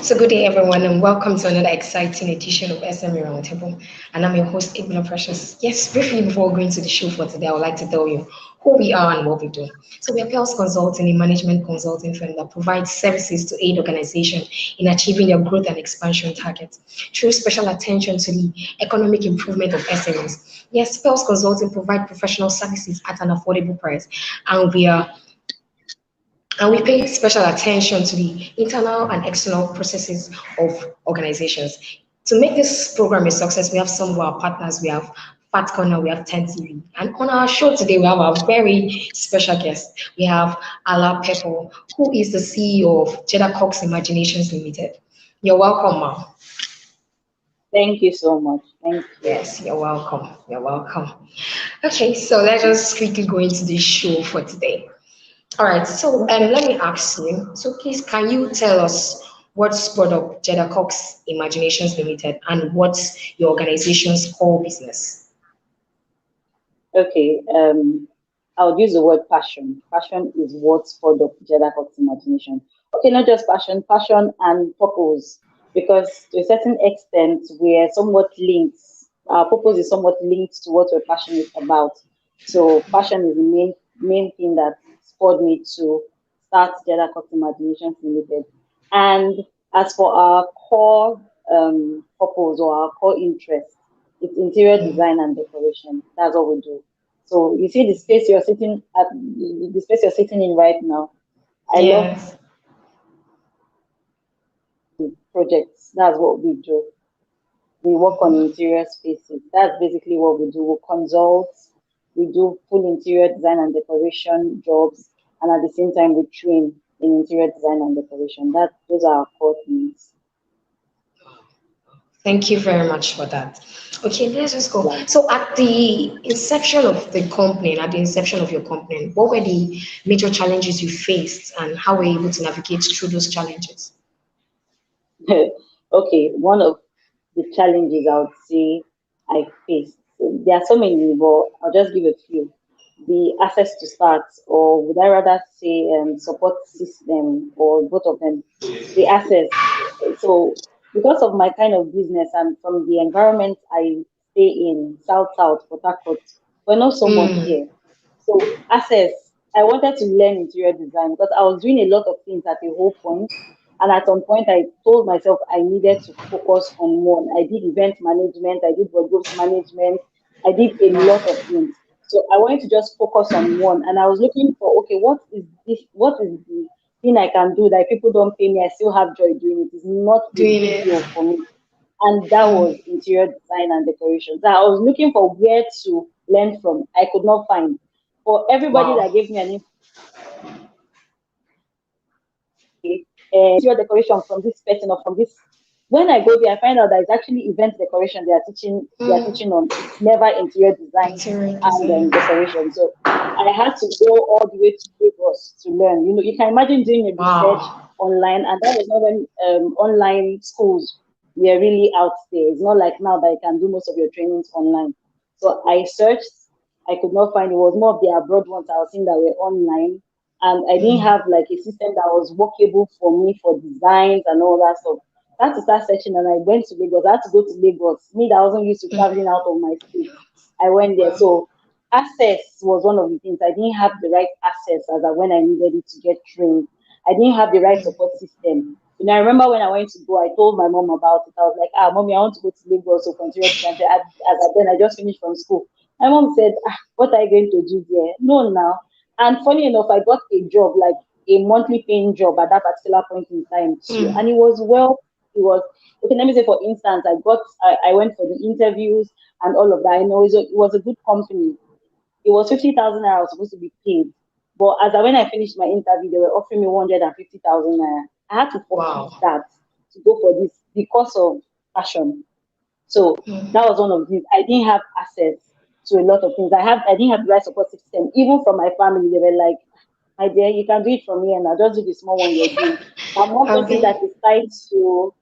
So good day, everyone, and welcome to another exciting edition of SME Roundtable. And I'm your host, Ibn Precious. Yes, briefly before going to the show for today, I would like to tell you who we are and what we do. So we are Pels Consulting, a management consulting firm that provides services to aid organizations in achieving their growth and expansion targets through special attention to the economic improvement of SMEs. Yes, Pels Consulting provide professional services at an affordable price, and we pay special attention to the internal and external processes of organizations. To make this program a success, we have some of our partners. We have Fat Corner, we have 10 TV. And on our show today, we have our very special guest. We have Ala Pepple, who is the CEO of Jeddah Cox Imaginations Limited. You're welcome, Ma. Thank you so much. Thank you. Yes, you're welcome. You're welcome. Okay, so let's just quickly go into the show for today. All right, so let me ask you. So please, can you tell us what's brought up Jeddah Cox Imaginations Limited and what's your organization's core business? Okay, I would use the word passion. Passion is what's for the Jeddah Cox Imagination. Okay, not just passion, passion and purpose, because to a certain extent, we are somewhat linked. Our purpose is somewhat linked to what we're passionate about. So passion is the main thing that spurred me to start Jeddah Cox Imaginations Limited. And as for our core purpose or our core interest, it's interior design and decoration. That's what we do. So you see the space you're sitting in right now. I love Yes. projects. That's what we do. We work on interior spaces. That's basically what we do. We consult, we do full interior design and decoration jobs, and at the same time we train in interior design and decoration. Those are our core things. Thank you very much for that. Okay, let's just go. Yeah. So at the inception of the company, at the inception of your company, what were the major challenges you faced and how were you able to navigate through those challenges? Okay, one of the challenges I would say I faced. There are so many, but I'll just give a few. The access to start, or would I rather say support system, or both of them. The access. So, because of my kind of business and from the environment I stay in, South, Port Harcourt, we're not so much Mm, here. So, access. I wanted to learn interior design because I was doing a lot of things at a whole point, and at some point, I told myself I needed to focus on one. I did event management, I did wardrobes management, I did a lot of things. So I wanted to just focus on one. And I was looking for, okay, what is this? What is the thing I can do that if people don't pay me, I still have joy doing it? It's not a doing big it. deal for me. And that was interior design and decoration. So I was looking for where to learn from. I could not find. For everybody Wow. that gave me an interior decoration from this person or from this. When I go there, I find out that it's actually event decoration they are teaching. They are Mm, teaching on. It's never interior design interior and design. decoration. So I had to go all the way to Lagos to learn. You know, you can imagine doing a research Wow. online, and that was not when online schools were really out there. It's not like now that you can do most of your trainings online. So I searched. I could not find. It was more of the abroad ones I was seeing that were online, and I didn't have like a system that was workable for me for designs and all that stuff. I had to start searching, and I went to Lagos. I had to go to Lagos. Me that wasn't used to traveling out of my state, I went there. Wow. So access was one of the things. I didn't have the right access as I when I needed it to get trained. I didn't have the right support system. You know, I remember when I went to go, I told my mom about it. I was like, mommy, I want to go to Lagos to continue to design. As I then I just finished from school. My mom said, what are you going to do there? No, now. And funny enough, I got a job, like a monthly paying job at that particular point in time too. And it was well, it was okay. Let me say, for instance, I went for the interviews and all of that. I know it was a good company. It was 50,000 naira I was supposed to be paid. But when I finished my interview, they were offering me 150,000 naira. I had to forfeit Wow. that to go for this because of passion. So that was one of the things. I didn't have access to a lot of things. I didn't have the right support system. Even from my family, they were like, my dear, you can do it from here now. Just do the small one you're doing. I'm one person Okay. that is tied to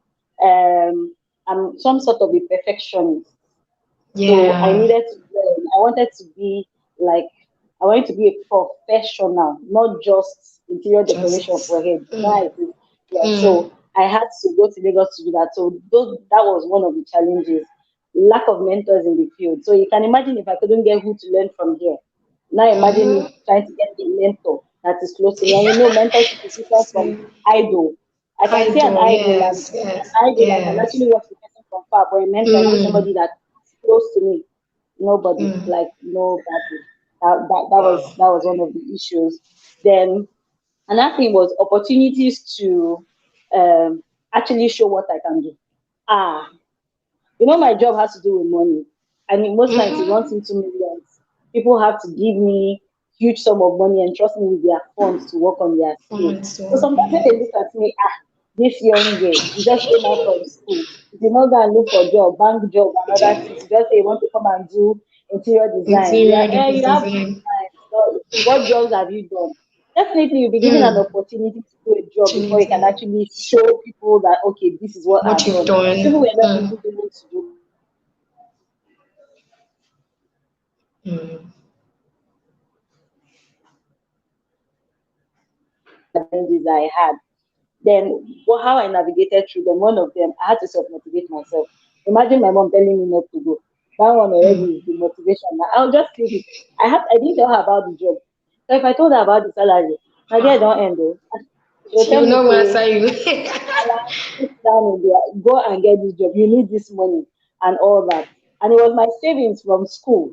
I'm some sort of a perfectionist. So I Yeah. needed to learn. I wanted to be like, I wanted to be a professional, not just interior decoration Just. for head. Right. Yeah. Mm, So I had to go to Lagos to do that. So that was one of the challenges. Lack of mentors in the field. So you can imagine if I couldn't get who to learn from here. Now imagine me Mm-hmm. trying to get a mentor that is close to me. And mentorship is different from So, idol. I can see an idol, idol and yes, yes, I can yes. actually watch the person from far, but a mentor, I need somebody Mm, that's close to me. Nobody, mm. like nobody. That was one of the issues. Then another thing was opportunities to um, actually show what I can do. Ah, my job has to do with money. I mean, most times it runs Mm-hmm. into millions. People have to give me huge sum of money and trust me with their funds to work on their skill. Fun, so, So sometimes when they look at me, this young girl, you just came out from school. You did not go and look for job, bank job, and other things. You just say you want to come and do interior design. interior You have design. time. So what jobs have you done? Definitely, you'll be given an Mm. opportunity to do a job before you can Opportunity. actually show people that okay, this is what What I've you've done. People done. were not Mm. really willing to do Mm. challenges I had. Then how I navigated through them, one of them, I had to self-motivate myself. Imagine my mom telling me not to go. That one already is the motivation. I'll just leave it. I didn't tell her about the job. So if I told her about the salary, my day don't end though. She'll She tell will me, not say, answer you. sit down in there, go and get this job. You need this money and all that. And it was my savings from school,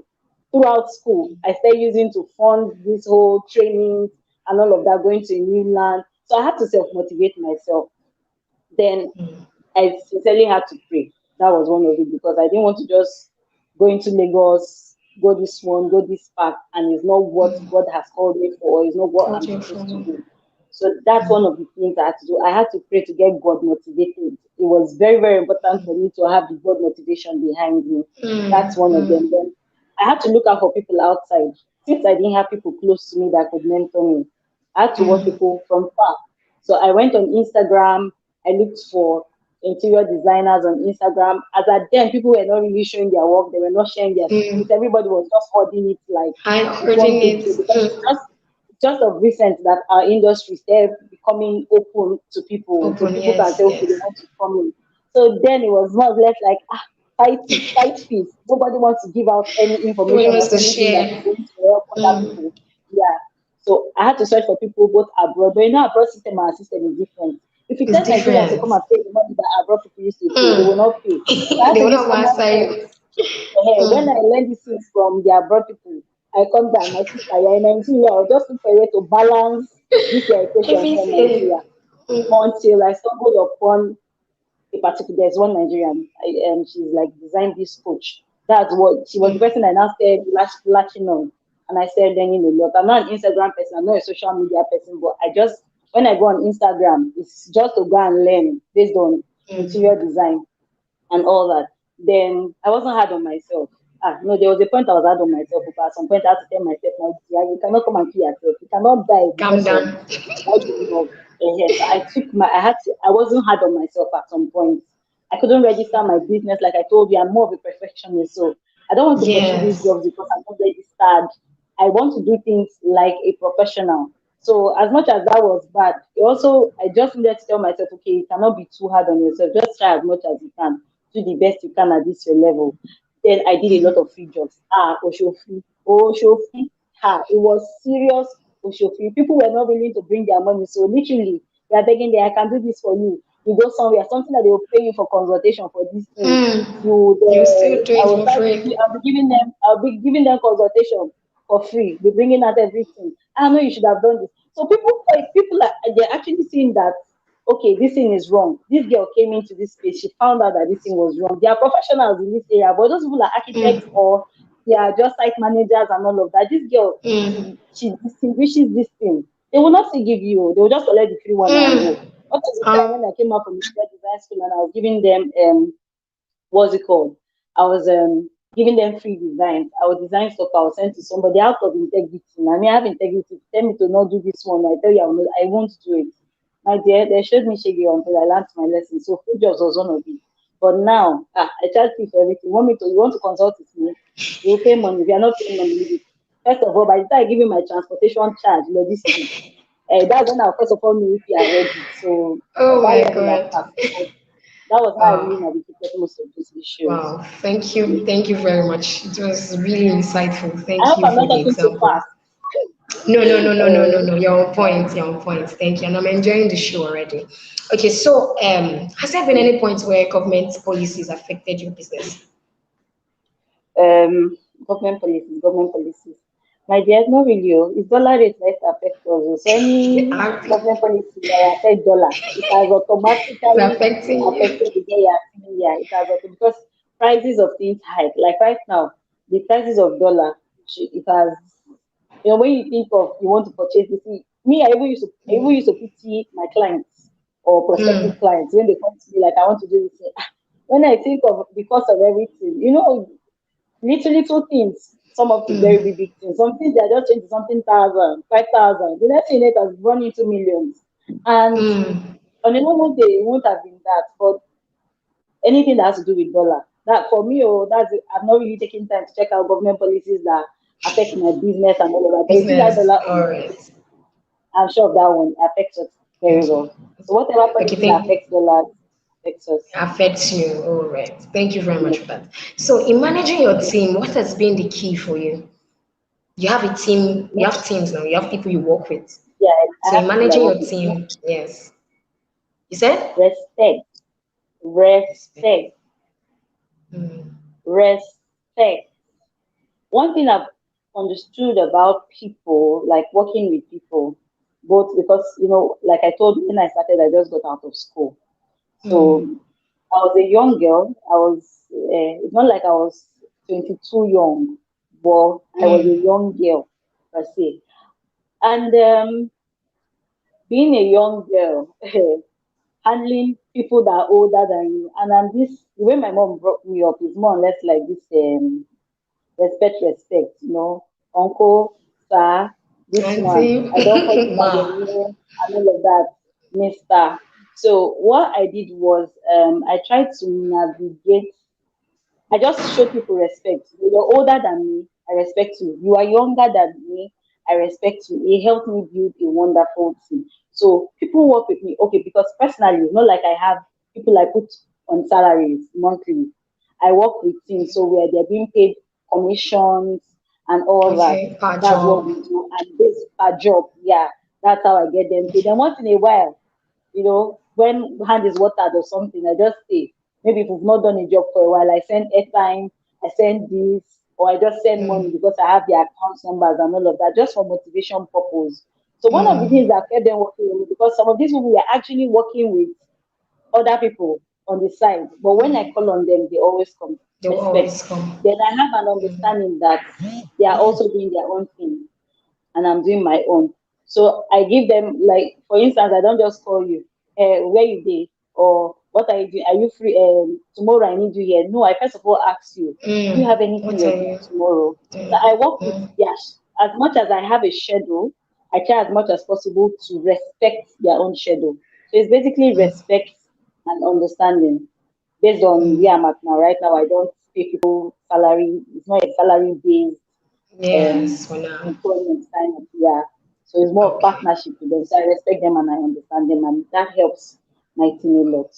throughout school. I started using to fund this whole training and all of that, going to a new land. So I had to self motivate myself. Then I sincerely had to pray. That was one of it because I didn't want to just go into Lagos, go this one, go this path, and it's not what God has called me for, or it's not what I'm Got you supposed to from. do. So that's one of the things I had to do. I had to pray to get God motivated. It was very, very important for me to have the God motivation behind me. That's Mm. one of them. Mm. Then I had to look out for people outside. Since I didn't have people close to me that could mentor me, I had to watch Mm. people from far. So I went on Instagram. I looked for interior designers on Instagram. As at then, people were not really showing their work. They were not sharing their skills. Mm. Everybody was just holding it like I it's one big coordinate. deal because it's Mm. just of recent that our industry is there becoming open to people, so Open, people can yes, say, okay, they yes. want to come in. So then it was more or less like, fight it, fight fees. Nobody wants to give out any Nobody information or wants to anything that is share. going to help other Mm. people. Yeah. So I had to search for people both abroad, but abroad system and our system is different. If you It's tell Nigerians to different. come and pay the money that abroad people used to pay, they will Mm. not pay. So I had They to will use not common answer you. sense. When I Mm. learn these things from the abroad people, I come down, my sister, you're in Nigeria, I'll just look for a way to balance this your equation here in Everything. Nigeria Mm. until I stumbled upon a particular, there's one Nigerian, she's like designed this coach. That's what she was the Mm. person I now started latching on. And I started learning a lot. I'm not an Instagram person, I'm not a social media person, but when I go on Instagram, it's just to go and learn based on Mm. interior design and all that. Then I wasn't hard on myself. No, there was a point I was hard on myself, but at some point I had to tell myself, my dear, you cannot come and kill yourself. You cannot die Calm because of down. what you love. Yes, I wasn't hard on myself at some point. I couldn't register my business like I told you. I'm more of a perfectionist, so I don't want to pursue these Yes. jobs because I'm not registered. I want to do things like a professional. So as much as that was bad, I just needed to tell myself, okay, you cannot be too hard on yourself. Just try as much as you can, do the best you can at this your level. Then I did a lot of free jobs. Oshofi, Oshofi, it was serious Oshofi. People were not willing to bring their money, so literally they are begging them, I can do this for you. You go somewhere, something that they will pay you for consultation for this thing. Mm. You, You still do I it will for start. free. I'll be giving them consultation for free. Be bringing out everything. I know you should have done this. So people are they're actually seeing that okay, this thing is wrong. This girl came into this space, she found out that this thing was wrong. They are professionals in this area, but those people are architects Mm. or they are just site managers and all of that. This girl, Mm. she distinguishes this thing. They will not still give you, they will just collect the free one and go. Mm. What was the time Um, when I came out from the design school and I was giving them what's it called? I was giving them free designs. I would design stuff I will send to somebody out of integrity. I mean, I have integrity. Tell me to not do this one. I tell you, I won't do it. My dear, they showed me shaggy until I learned my lesson. So food jobs was one of it. But now, I charge you for everything. You want to consult with me? You will pay money. If you are not paying money, leave it. First of all, by the time I give you my transportation charge, logistics, That's when I first of all knew if you are ready. So Oh that my level of God. fast. That was how I really Wow. navigated most of these issues. Wow. Thank you. Thank you very much. It was really insightful. I Thank hope you I'm for not the talking too example. fast. No, no, no, no, no, no, Uh, no. You're on point. You're on point. Thank you. And I'm enjoying the show already. Okay, so has there been any point where government policies affected your business? um, government policies, government policies. My dear, not really. Oh. It's dollar rate that affect us. Oh. So any It's government policy that affect dollar, it has automatically affecting you. affected the day you are seeing here. It has because prices of things hike. Like right now, the prices of dollar, it has. When you think of you want to purchase this, me, I even used to pity my clients or prospective Mm, clients when they come to me like I want to do this thing. When I think of the cost of everything, little things, some up to very mm, big, big things. Some things they are just changing something thousand, 5,000. The next thing it has run into millions. And mm. on a normal day, it won't have been that. But anything that has to do with dollar, that for me, that's it. I'm not really taking time to check out government policies that affect my business and all of that. But you see that Business. dollar All on, right. I'm sure of that one affects us very Okay. well. So whatever Okay. policy that Thank affects dollar affects us. affects you. All right. Thank you very much Yeah. for that. So, in managing your team, what has been the key for you? You have a team. You have teams now. You have people you work with. Yeah, I So, have in people I managing work your with. team, yes. You said Respect, respect. respect, Mm, respect. One thing I've understood about people, like working with people, both because, like I told you when I started, I just got out of school. So mm, I was a young girl. It's not like I was 22 young, but I was a mm. young girl per se. And being a young girl, handling people that are older than you, and the way my mom brought me up is more or less like this respect, uncle, sir, this one. Auntie, I don't call you by your ma. name and all of that, Mister. So what I did was I tried to navigate. I just showed people respect. You're older than me, I respect you. You are younger than me, I respect you. It helped me build a wonderful team. So people work with me, okay, because personally, it's not like I have people I put on salaries monthly. I work with teams, so where they're being paid commissions and all that. Okay, part That's what job. we do. And this our job, yeah, that's how I get them paid. Then once in a while, when hand is watered or something, I just say, maybe if we've not done a job for a while, I send airtime, I send this, or I just send money Mm, because I have their account numbers and all of that, just for motivation purpose. So one of the things mm, that kept them working with me, because some of these people were actually working with other people on the side, but when I call on them, they always come. they'll Respect. always come. Then I have an Mm, understanding that they are also doing their own thing and I'm doing my own. So I give them, like, for instance, I don't just call you, where you day, or what are you doing? Are you free? Tomorrow I need you here. No, I first of all ask you, do you have anything what you're are doing you tomorrow? So doing? I work with, Mm, yeah, as much as I have a schedule, I try as much as possible to respect their own schedule. So it's basically mm, respect and understanding based on where mm. I'm at now. Right now, I don't pay people salary. It's not a salary based Yes, um, for now. employment kind of, yeah. So it's more of Okay. partnership with them. So I respect them and I understand them, and that helps my team a lot.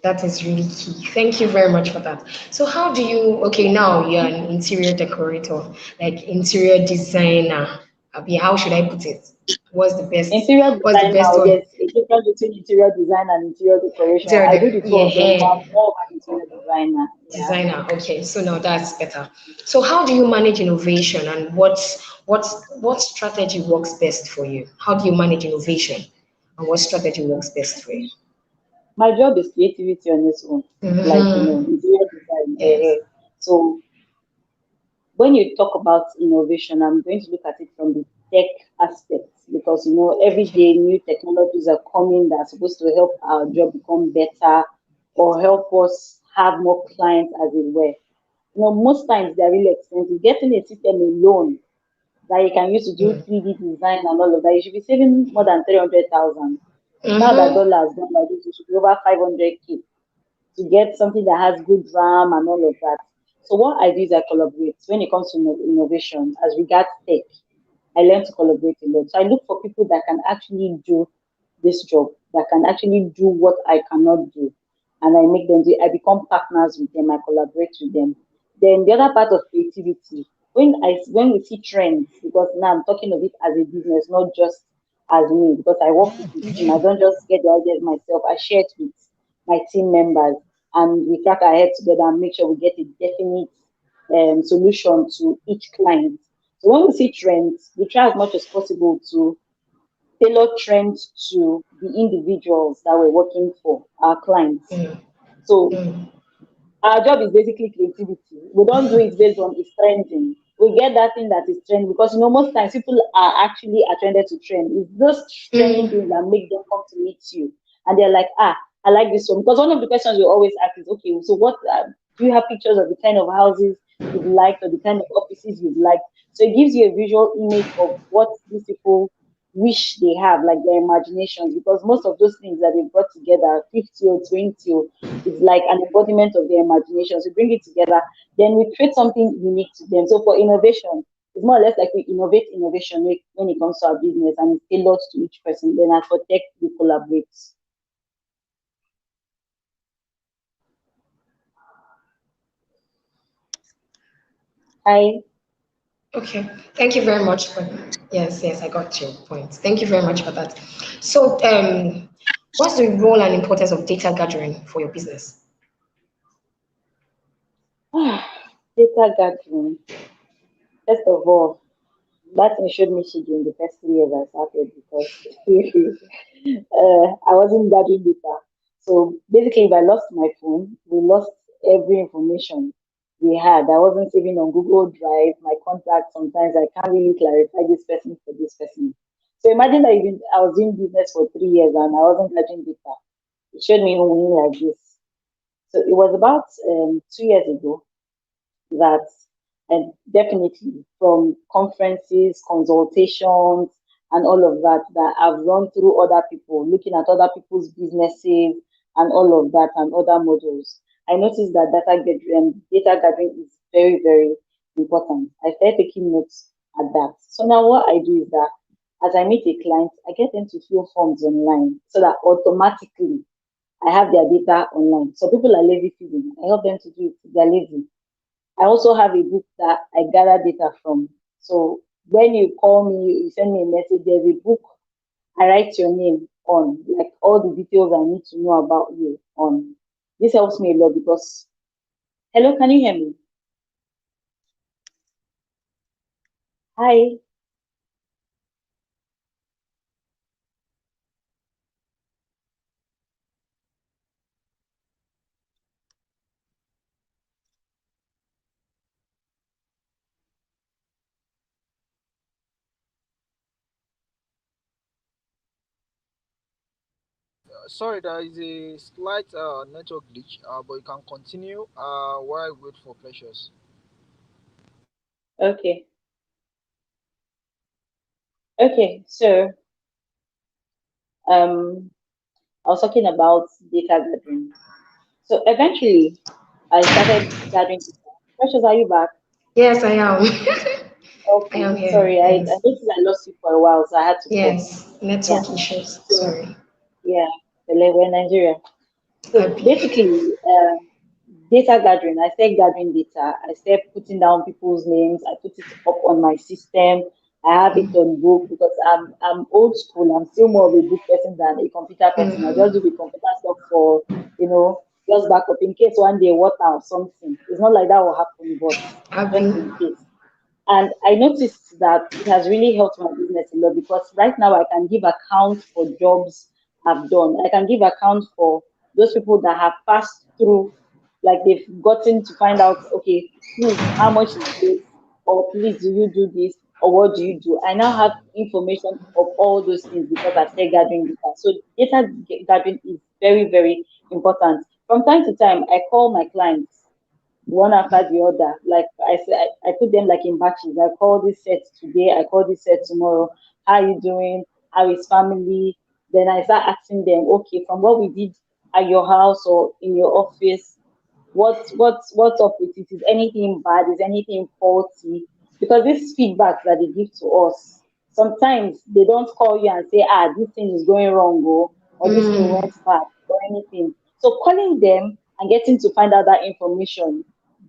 That is really key. Thank you very much for that. So how do you, okay, now you're an interior decorator, like interior designer. How should I put it? Interior What's the design best now, one? there's a difference between interior design and interior decoration. I do the two Yeah, of them, but hair I'm more of an interior designer. Yeah. designer. Okay, so now that's better. So how do you manage innovation and what strategy works best for you? How do you manage innovation and what strategy works best for you? My job is creativity on its own, like, Mm-hmm. interior design. Yes. So when you talk about innovation, I'm going to look at it from the tech aspect because every Okay. day new technologies are coming that are supposed to help our job become better or help us have more clients as it were. Most times they're really expensive. Getting a system alone that you can use to do Mm. 3D design and all of that, you should be saving more than 300,000. Now that Mm-hmm. dollar has gone like this, you should be over 500K to get something that has good RAM and all of that. So what I do is I collaborate when it comes to innovation as regards tech. I learned to collaborate a lot. So I look for people that can actually do this job, that can actually do what I cannot do. And I make them do it. I become partners with them, I collaborate with them. Then the other part of creativity, when we see trends, because now I'm talking of it as a business, not just as me, because I work with a team. I don't just get the ideas myself, I share it with my team members and we crack our heads together and make sure we get a definite solution to each client. So when we see trends, we try as much as possible to tailor trends to the individuals that we're working for, our clients. Mm, So mm, our job is basically creativity. We don't do it based on it's trending. We get that thing that is trending because most times people are actually attended to trend. It's those trending things mm, that make them come to meet you, and they're like, I like this one because one of the questions we always ask is, okay, so what do you have pictures of the kind of houses you've liked or the kind of offices you've liked? So it gives you a visual image of what these people wish they have, like their imaginations, because most of those things that they brought together, 50 or 20 is like an embodiment of their imagination. So bring it together, then we create something unique to them. So for innovation, it's more or less like we innovate innovation when it comes to our business and it's tailored to each person. Then as for tech, we collaborate. I okay. Thank you very much for yes, yes, I got your point. Thank you very much for that. So, what's the role and importance of data gathering for your business? data gathering. First of all, that thing showed me shit in the first 3 years I started because I wasn't gathering data. So basically, if I lost my phone, we lost every information we had. I wasn't saving on Google Drive, my contacts. Sometimes I can't really clarify this person for this person. So imagine that even I was doing business for 3 years and I wasn't gathering data. It showed me only like this. So it was about 2 years ago that and definitely from conferences, consultations, and all of that that I've run through other people, looking at other people's businesses and all of that and other models. I noticed that data gathering is very, very important. I started taking notes at that. So now what I do is that as I meet a client, I get them to fill forms online so that automatically I have their data online. So people are lazy filling. I help them to do it. They're lazy. I also have a book that I gather data from. So when you call me, you send me a message, there's a book I write your name on, like all the details I need to know about you on. This helps me a lot because, hello, can you hear me? Hi. Sorry, there is a slight network glitch, but you can continue while I wait for Precious. Okay. Okay. So um, I was talking about data gathering. So eventually, I started gathering data. Precious, are you back? Yes, I am. I Okay. am here. Sorry, I Yes, noticed I lost you for a while, so I had to call. yes. Yeah. Network issues. So Sorry. yeah, the level in Nigeria. So Happy. basically, data gathering. I started gathering data. I started putting down people's names. I put it up on my system. I have it on book because I'm old school. I'm still more of a book person than a computer person. I just do the computer stuff for just backup in case one day water or something. It's not like that will happen, but just Happy. in case. And I noticed that it has really helped my business a lot because right now I can give account for jobs I've done. I can give account for those people that have passed through, like they've gotten to find out, okay, please, how much is this? Or please, do you do this? Or what do you do? I now have information of all those things because I started gathering data. So gathering is very, very important. From time to time, I call my clients one after the other. Like I said, I put them like in batches. I call this set today, I call this set tomorrow. How are you doing? How is family? Then I start asking them, okay, from what we did at your house or in your office, what's up with it? Is anything bad? Is anything faulty? Because this feedback that they give to us sometimes they don't call you and say, this thing is going wrong, or this thing Mm. went bad, or anything. So calling them and getting to find out that information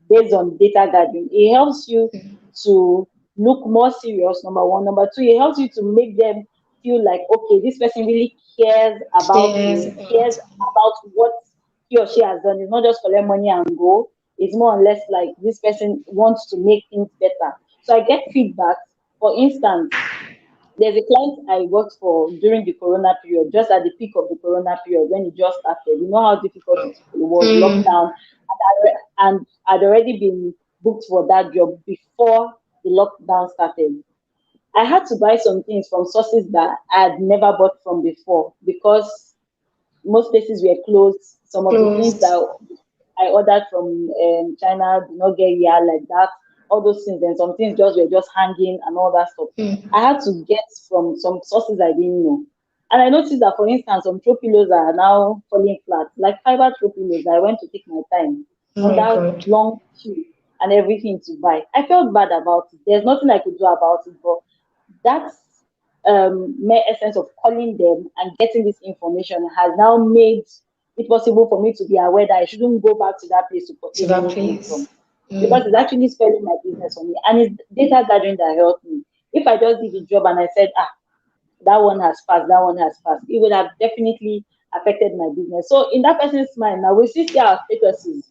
based on data gathering, it helps you to look more serious, number one. Number two, it helps you to make them feel like, okay, this person really cares about Yes. me, cares about what he or she has done. It's not just collect money and go. It's more or less like this person wants to make things better. So I get feedback. For instance, there's a client I worked for during the corona period, just at the peak of the corona period when it just started. You know how difficult it was, Mm. lockdown, and I'd already been booked for that job before the lockdown started. I had to buy some things from sources that I had never bought from before because most places were closed. Some of the things Closed. that I ordered from China did not get here like that. All those things, and some things just were just hanging and all that stuff. Mm. I had to get from some sources I didn't know. And I noticed that, for instance, some throw pillows are now falling flat, like fiber throw pillows. I went to take my time Oh on my that God. long queue and everything to buy. I felt bad about it. There's nothing I could do about it, but that's mere essence of calling them and getting this information has now made it possible for me to be aware that I shouldn't go back to that place to To purchase that anything from place. because it's Mm. actually spelling my business for me and it's data gathering that helped me. If I just did the job and I said, that one has passed, that one has passed, it would have definitely affected my business. So in that person's mind, now we still see our statuses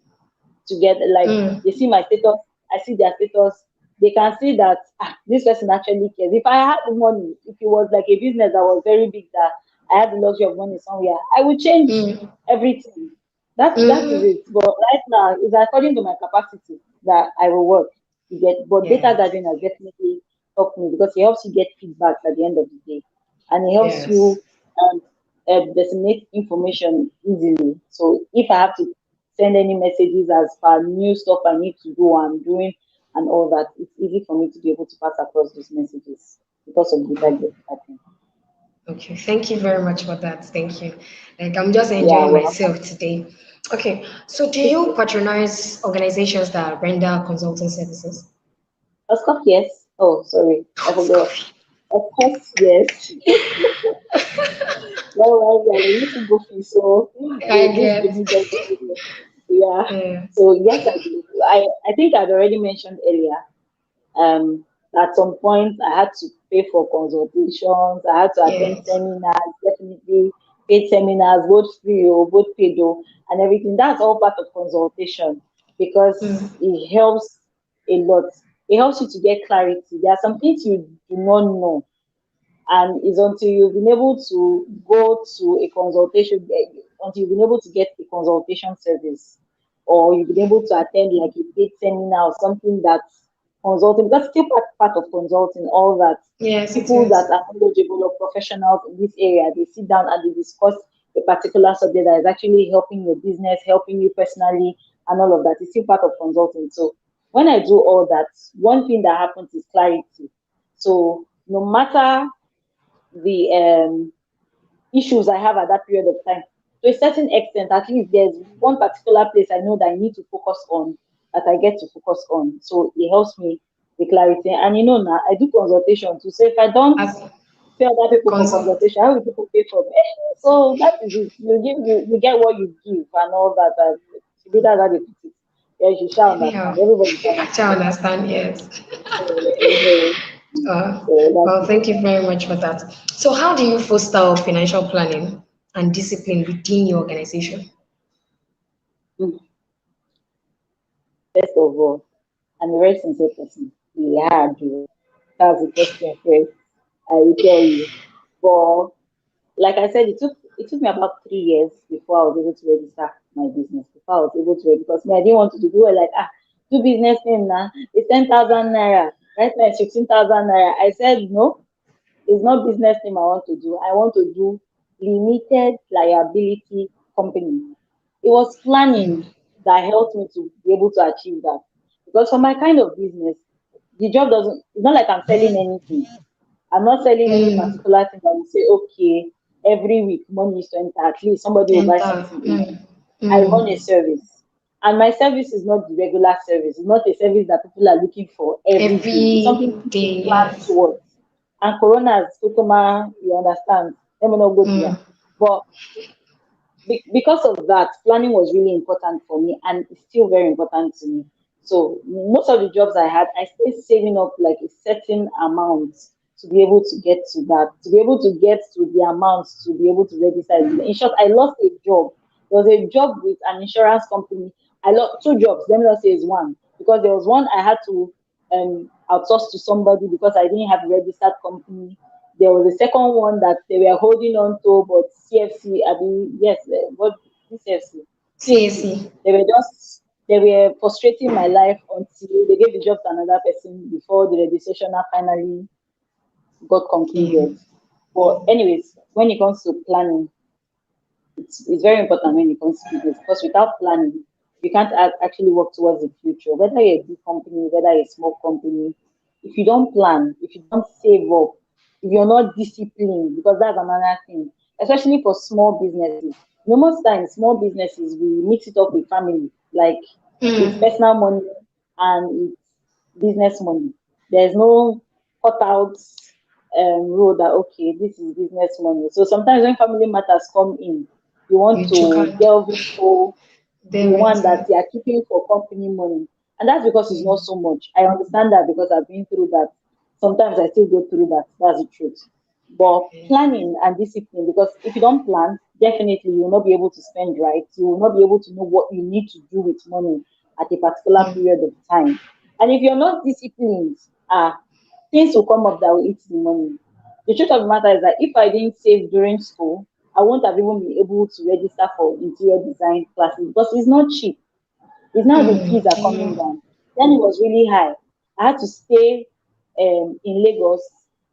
together. Like Mm. they see my status, I see their status. They can see that this person actually cares. If I had the money, if it was like a business that was very big, that I had the luxury of money somewhere, I would change Mm. everything. That is Mm. it. But right now, it's according to my capacity that I will work. You get, but data Yes. gathering has definitely helped me because it helps you get feedback at the end of the day, and it helps Yes. you um, disseminate information easily. So if I have to send any messages as per new stuff I need to do, I'm doing, and all that, it's easy for me to be able to pass across those messages because of data gathering. Okay. Thank you very much for that. Thank you. Like I'm just Yeah, enjoying well, myself today. Okay. So do you patronize organizations that render consulting services? of course, yes. Oh, sorry, I Of forgot. course. Of course, yes. Well, a little goofy, so I this give get. me just yeah. Yeah. So yes, I do. I think I'd already mentioned earlier. At some point, I had to pay for consultations. I had to attend Yes. seminars, definitely paid seminars, both free or both paid, and everything. That's all part of consultation because Mm. it helps a lot. It helps you to get clarity. There are some things you do not know, and it's until you've been able to go to a consultation, until you've been able to get a consultation service, or you've been able to attend like a paid seminar or something that's consulting, that's still part of consulting, all that. Yes, it People that is. are knowledgeable or professionals in this area, they sit down and they discuss a particular subject that is actually helping your business, helping you personally, and all of that. It's still part of consulting. So when I do all that, one thing that happens is clarity. So no matter the issues I have at that period of time. To a certain extent, at least there's one particular place I know that I need to focus on that I get to focus on. So it helps me with clarity. And now I do consultation too. So if I don't As pay other people for consult. consultation, how will people pay for me? So that is it. You get what you give and all that. Maybe that's how they put it. Yeah, you shall Anyhow, understand. Everybody shall shall understand. understand. Yes. Uh, so Well, that's it. thank you very much for that. So, how do you foster financial planning and discipline within your organization? Mm. First of all, I'm a very sincere person. Yeah, I do. That's the first thing first. I will tell you. But like I said, it took me about 3 years before I was able to register my business. Before I was able to register, because me, I didn't want to do it like do business thing now. It's 10,000 naira. Right now it's 15,000 naira. I said no. It's not business name I want to do. I want to do limited liability company. It was planning that helped me to be able to achieve that. Because for my kind of business, the job doesn't, it's not like I'm selling anything. I'm not selling any Mm, particular thing that will say, okay, every week money is to enter, at least somebody will buy enter. something in. I run a Mm. service. And my service is not the regular service. It's not a service that people are looking for every day. It's something Every people day, plan yes. towards. and Corona as Kutuma, you understand. Let me not go there. Mm. But because of that, planning was really important for me and it's still very important to me. So most of the jobs I had, I stayed saving up like a certain amount to be able to get to that, to be able to get to the amounts to be able to register. In short, I lost a job. There was a job with an insurance company. I lost two jobs. Let me not say it's one because there was one I had to outsource to somebody because I didn't have a registered company. There was a second one that they were holding on to, but CFC, I mean, yes, what this CFC, CAC, CAC. they were frustrating my life until they gave the job to another person before the registration now finally got Okay. concluded. But anyways, when it comes to planning, it's very important when it comes to business because without planning, you can't actually work towards the future. Whether you're a big company, whether you're a small company, if you don't plan, if you don't save up, if you're not disciplined, because that's another thing, especially for small businesses. You know, most times, small businesses, we mix it up with family, like it's Mm. personal money and it's business money. There's no cut out rule that, okay, this is business money. So sometimes when family matters come in, you want You choke to and delve into the delve one that into. you are keeping for company money. And that's because it's not Mm. so much. I understand that because I've been through that. Sometimes I still go through that. That's the truth. But Yeah. planning and discipline, because if you don't plan, definitely you will not be able to spend right. You will not be able to know what you need to do with money at a particular Mm. period of time. And if you're not disciplined, things will come up that will eat the money. The truth of the matter is that if I didn't save during school, I won't have even been able to register for interior design classes because it's not cheap. It's now the Mm. fees are coming Yeah. down. Then it was really high. I had to stay in Lagos.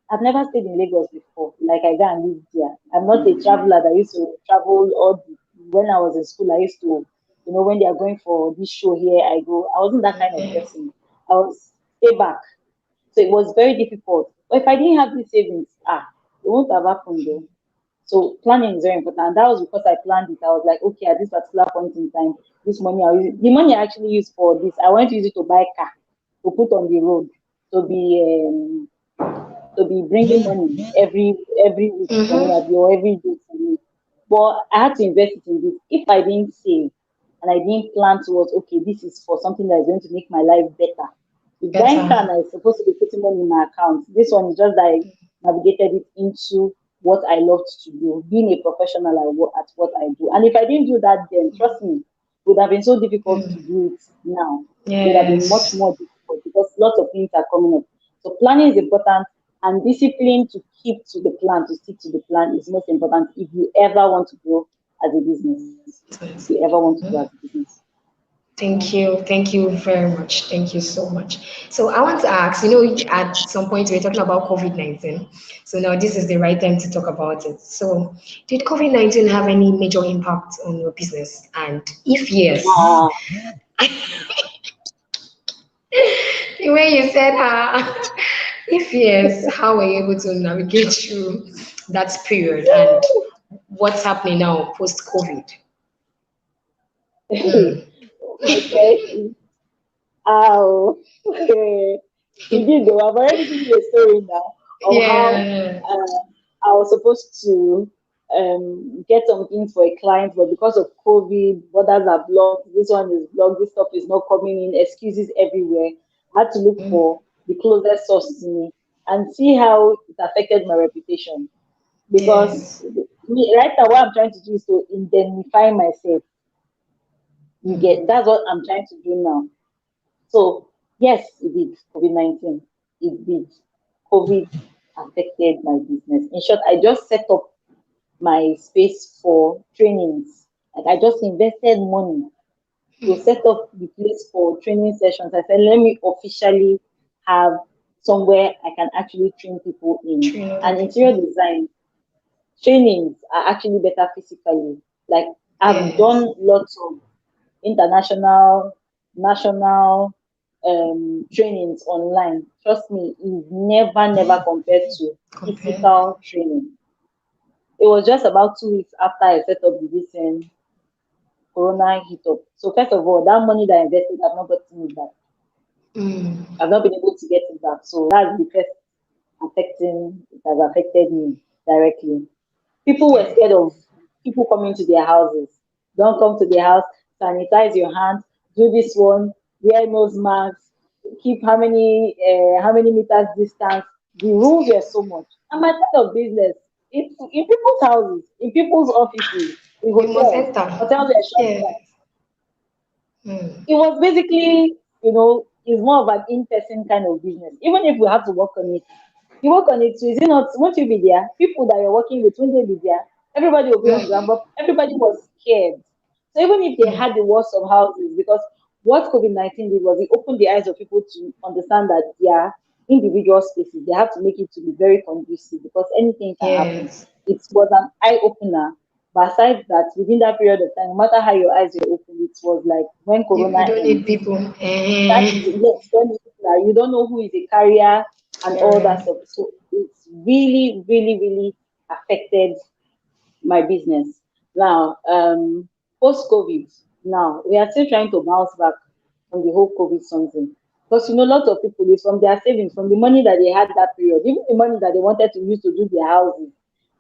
I've never stayed in Lagos before. Like I go and live there. I'm not a traveler that used to travel all the, when I was in school. I used to, when they are going for this show here, I go. I wasn't that kind of Yeah. person. I was stay back. So it was very difficult. But if I didn't have these savings, it won't have happened though. So planning is very important. That was because I planned it. I was like, okay, at this particular point in time, this money I'll use the money I actually use for this. I want to use it to buy car to put on the road to be bringing money every week for me Mm-hmm. or every day for me. But I had to invest it in this. If I didn't save and I didn't plan towards, okay, this is for something that is going to make my life better. If buying Better. car now is supposed to be putting money in my account, this one is just that I navigated it into what I loved to do, being a professional at what I do. And if I didn't do that then, trust me, it would have been so difficult to Mm. do it now. It would have been much Yes. more difficult because lots of things are coming up. So planning is important and discipline to keep to the plan, to stick to the plan is most important if you ever want to grow as a business. If you ever want to grow as a business. Yeah. Thank you. Thank you very much. Thank you so much. So I want to ask, at some point we were talking about COVID-19. So now this is the right time to talk about it. So did COVID-19 have any major impact on your business? And if yes, Ah, the way you said, if yes, how were you able to navigate through that period and what's happening now post-COVID? Mm. okay. Ow. Indeed, though, I've already given you a story now of how Yeah. I was supposed to get some things for a client, but because of COVID, borders are blocked. This one is blocked. This stuff is not coming in. Excuses everywhere. I had to look Mm. for the closest source to me and see how it affected my reputation. Because Yes. me, right now, what I'm trying to do is to indemnify myself. You Mm. get that's what I'm trying to do now. So yes, it did. COVID-19, it did. COVID affected my business. In short, I just set up my space for trainings. Like I just invested money to set up the place for training sessions. I said, let me officially have somewhere I can actually train people in. Train other And people. interior design trainings are actually better physically. Like I've Yes. done lots of international, national trainings online. Trust me, it never compared to Compare. physical training. It was just about 2 weeks after I set up the recent corona hit up. So first of all, that money that I invested, I've not gotten it back. Mm. I've not been able to get it back. So that's the first. it has affected me directly. People were scared of people coming to their houses. Don't come to their house, sanitize your hands, do this one, wear nose masks, keep how many meters distance. The rules were so much. And my kind of business, it's in people's houses, in people's offices, in You must hotels. enter. Hotels were shut Yes. down. Mm. It was basically, it's more of an in-person kind of business. Even if we have to work on it, you work on it too. Is it not? Won't you be there? People that you're working with, won't they be there? Everybody will be on ground, Mm. but everybody was scared. So even if they Mm. had the worst of houses, because what COVID-19 did was it opened the eyes of people to understand that their individual spaces, they have to make it to be very conducive because anything can happen. Yes. It was an eye opener. But aside that, within that period of time, no matter how your eyes were open, it was like when You Corona don't need ends. people. That is yes, when you don't know who is a carrier and all that Carry. stuff. So it's really, really, really affected my business. Now, post COVID, now we are still trying to bounce back from the whole COVID something. Because lots of people is from their savings, from the money that they had that period, even the money that they wanted to use to do their houses.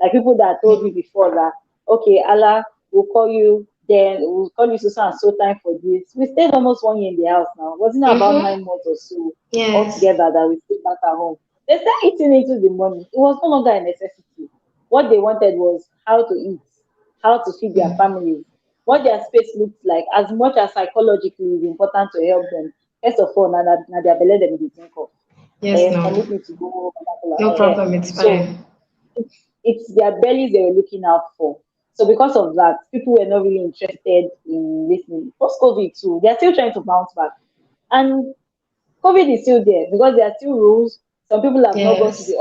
Like people that told me before that, okay, Allah will call you, then we'll call you so and so time for this. We stayed almost 1 year in the house now. Wasn't it about Mm-hmm. 9 months or so Yes. altogether that we stayed back at home? They started eating into the money. It was no longer a necessity. What they wanted was how to eat, how to feed their Mm. families, what their space looks like, as much as psychologically is important to help them. First of all, now their belly them dey think of. Yes, no. Permit me to go vernacular. No problem. It's So fine. it's their bellies they were looking out for. So because of that, people were not really interested in listening. Post COVID too, they're still trying to bounce back. And COVID is still there because there are still rules. Some people have not Yes.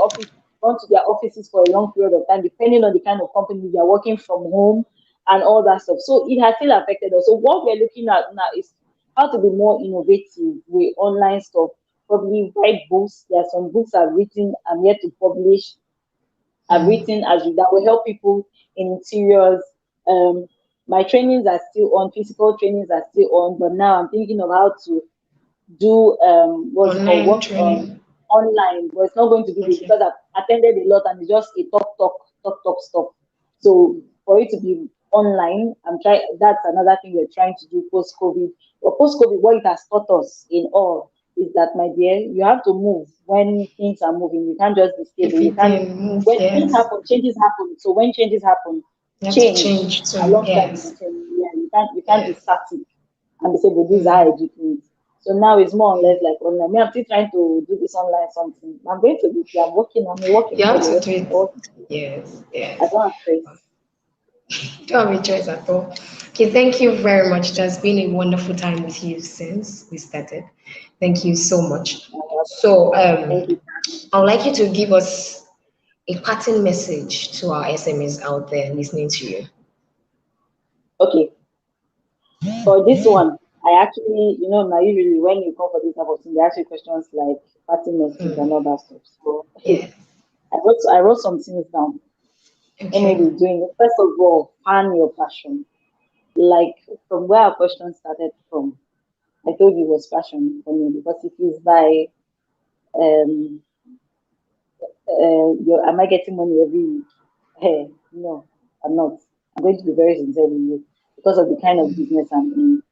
gone to their offices for a long period of time, depending on the kind of company they are working from home and all that stuff. So it has still affected us. So what we're looking at now is how to be more innovative with online stuff. Probably write books. There are some books I've written. I'm yet to publish. I've Mm. written as that will help people in interiors. Um, my trainings are still on. Physical trainings are still on, but now I'm thinking of how to do what's it called Online work training. online, but it's not going to be this Okay. because I've attended a lot and it's just a talk stuff. So for it to be online, I'm trying. That's another thing we're trying to do post COVID. But post COVID, what it has taught us in all is that, my dear, you have to move when things are moving. You can't just be stable. You can't. Everything move. When things Yes. happen, changes happen. So when changes happen, You have to change change too. alongside with the Yes. change. Yeah, you can't be Yes. static and be say, but this is how I Mm. do things. So now it's more or Mm. less like online. Me, I'm still trying to do this online something. I'm going to be. I'm a work in You have to progress. do it. But Yes. I Yes. don't have stress. Don't have a choice at all. Okay, thank you very much. It has been a wonderful time with you since we started. Thank you so much. So, Thank you. I would like you to give us a parting message to our SMEs out there listening to you. Okay, for this one, I actually, now usually when you come for this type of thing, they ask you questions like pattern message and Mm. all that stuff. So Yes. I wrote some things down. Let me Okay. be doing it. First of all, find your passion. Like from where our question started from, I told you it was passion for me because it is by um am I getting money every week? Hey, no, I'm not. I'm going to be very sincere with you because of the kind of business I'm in.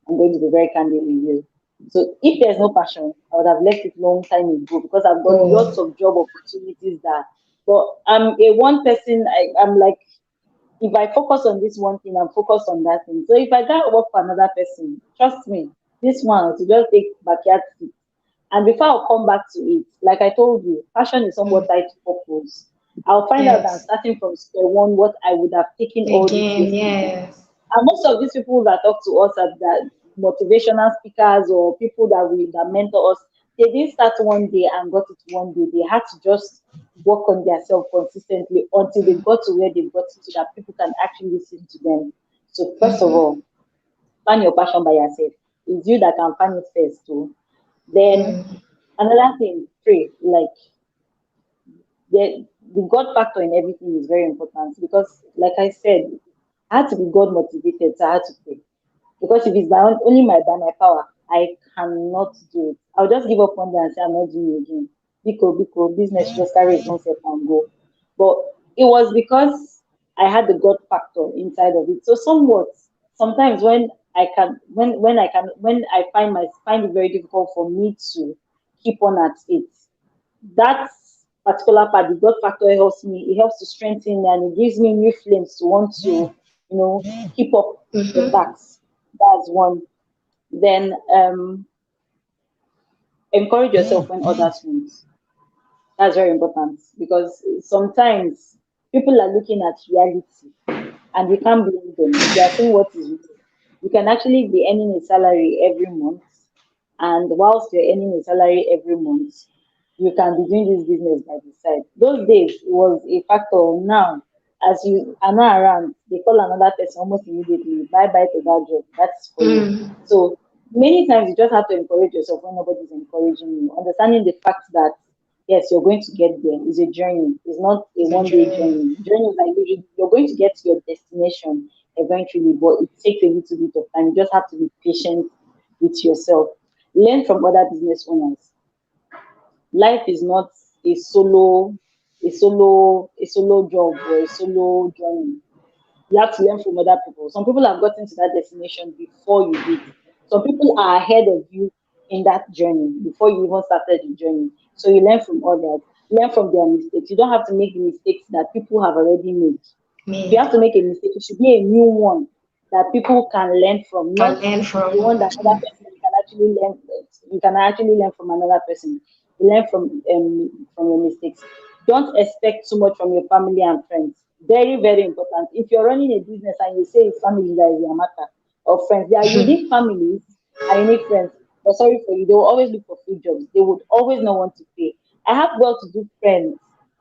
I'm going to be very candid with you. So if there's no passion, I would have left it long time ago because I've got lots Oh, of job opportunities there. But I'm a one person. I'm like, if I focus on this one thing, I'm focused on that thing. So if I gotta work for another person, trust me, this one to just take backyard seat. And before I'll come back to it, like I told you, passion is somewhat tied to purpose. I'll find out that I'm yes. starting from square one, what I would have taken all these Again, years to do. yes. And most of these people that talk to us are that motivational speakers or people that mentor us, they didn't start one day and got it one day. They had to just work on themselves consistently until they got to where they got to so that people can actually listen to them. So first of all, find your passion by yourself. It's you that can find it first too. Then Mm. another thing, pray. Like the God factor in everything is very important because, like I said, I had to be God motivated, so I had to pray. Because if it's only by my power, I cannot do it. I'll just give up one day and say I'm not doing it again. Biko, business just carry its own self and go. But it was because I had the God factor inside of it. So somewhat, sometimes when I find it very difficult for me to keep on at it, that particular part, the God factor helps me. It helps to strengthen and it gives me new flames to want to, keep up the Mm-hmm. task. That's one. Then encourage yourself when others won't. That's very important because sometimes people are looking at reality and you can't blame them. They are saying what is real. You can actually be earning a salary every month, and whilst you're earning a salary every month, you can be doing this business by the side. Those days it was a factor. Now, as you are not around, they call another person almost immediately. Bye bye to that job. That's for you. Mm. So many times you just have to encourage yourself when nobody's encouraging you. Understanding the fact that yes, you're going to get there. It's a journey. It's not a It's a one day journey. journey. Journeys are usually you're going to get to your destination eventually, but it takes a little bit of time. You just have to be patient with yourself. Learn from other business owners. Life is not a solo job or a solo journey. You have to learn from other people. Some people have gotten to that destination before you did. Some people are ahead of you in that journey before you even started the journey. So you learn from others, learn from their mistakes. You don't have to make the mistakes that people have already made. If you Made. have to make a mistake, it should be a new one that people can learn from, Can not learn the from. one that another person you can actually learn. You can actually learn from another person. You learn from your mistakes. Don't expect too much from your family and friends. Very, very important. If you're running a business and you say it's family that is your matter, or friends, there are unique families and unique friends. But sorry for you, they will always look for free jobs. They would always not want to pay. I have well-to-do friends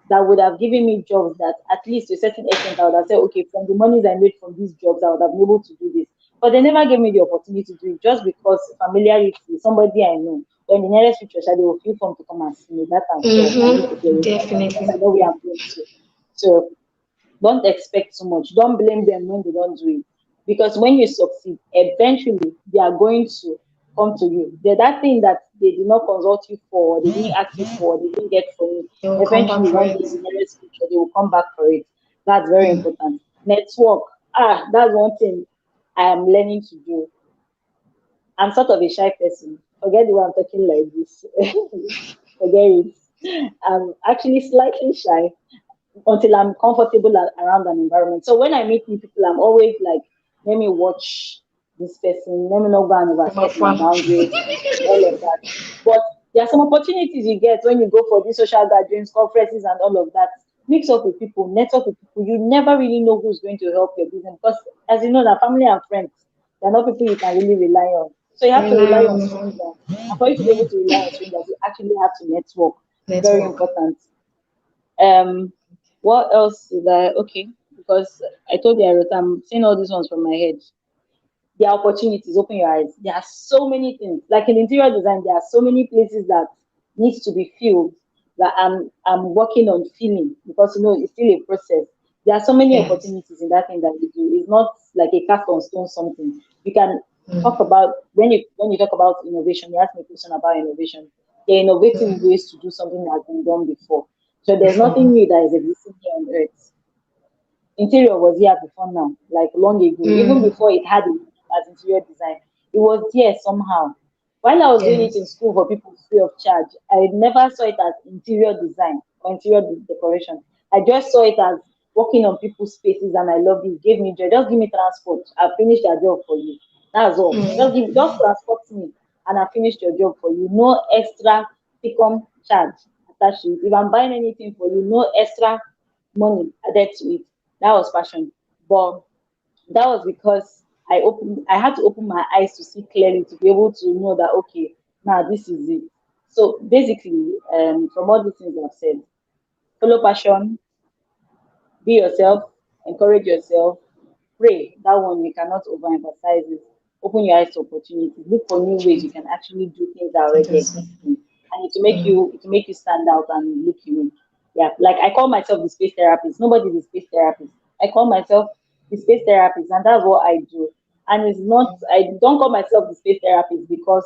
that would have given me jobs that at least to a certain extent I would have said, okay, from the monies I made from these jobs, I would have been able to do this. But they never gave me the opportunity to do it just because familiarity, somebody I know. When the nearest future, they will feel come to come and see me. That I'm sure. And this is Mm-hmm. the because I Definitely. know where I'm going to. So don't expect too much. Don't blame them when they don't do it. Because when you succeed, eventually they are going to come to you. That thing that they did not consult you for, they didn't ask you for, they didn't get from you. They will come back Eventually, for one it. day in the nearest future, they will come back for it. That's very Mm. important. Network. That's one thing I am learning to do. I'm sort of a shy person. Forget the way I'm talking like this. Forget it. I'm actually slightly shy until I'm comfortable around an environment. So when I meet new people, I'm always like, let me watch this person, let me not go and From overstep my afar. boundaries and all of that. But there are some opportunities you get when you go for these social gatherings, conferences, and all of that. Mix up with people, network with people. You never really know who's going to help your business because, as you know, that family and friends, they're not people you can really rely on. So you have to Rely rely on on strangers. And for you to be able to rely on strangers, you actually have to network. Very network. important. Um, what else did I? Okay, because I told you I wrote. I'm saying all these ones from my head. There are opportunities. Open your eyes. There are so many things. Like in interior design, there are so many places that needs to be filled that I'm working on filling because it's still a process. There are so many Yes. opportunities in that thing that we do. It's not like a cast on stone something. You can Mm. talk about when you talk about innovation. You ask me a question about innovation. There are innovative Mm. ways to do something that has been done before. So there's Before. nothing new that is existing here on earth. Interior was here before now, like long ago, even Mm. before it had a name as interior design. It was there somehow. While I was doing it in Yes. school for people free of charge, I never saw it as interior design or interior decoration. I just saw it as working on people's spaces and I loved it. It gave me joy. Just give me transport. I'll finish that job for you. That's all. Mm. Just transport me and I finished your job for you. No extra become charge attached to it. If I'm buying anything for you, no extra money added to it. That was passion. But that was because I had to open my eyes to see clearly to be able to know that okay, now this is it. So basically, from all the things I've said, follow passion, be yourself, encourage yourself, pray. That one you cannot overemphasize it. Open your eyes to opportunities. Look for new ways you can actually do things that are It already is. existing. And Mm. it will make you stand out and look unique. Yeah, like I call myself the space therapist. Nobody is a space therapist. I call myself the space therapist, and that's what I do. And it's not I don't call myself the space therapist because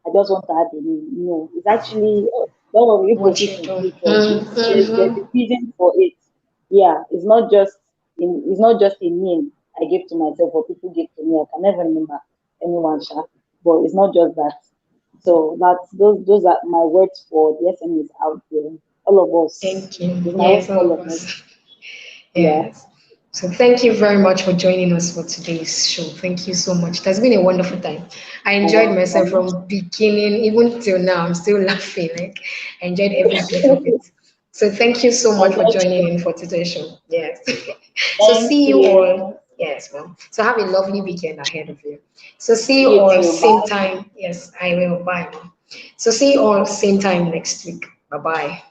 I just want to add a name. No, it's actually Don't worry, you what proceed you to do. speak first. There's a reason for it. Yeah, it's not just a name I give to myself or people give to me. I can never remember anyone, sha, but it's not just that. So that's those are my words for the SMEs out there. All of us. Thank you. It's my own Yes, all all of of us. us. Yeah. Yes. So thank you very much for joining us for today's show. Thank you so much. It has been a wonderful time. I enjoyed You're myself welcome. from beginning even till now. I'm still laughing. Like I enjoyed every bit of it. So thank you so I much for got joining you. in for today's show. Yes. So Thank see you you. all. Yes, well. So have a lovely weekend ahead of you. So see you You all too. same Bye. time. Yes, I will. Bye. So see you all same time next week. Bye bye.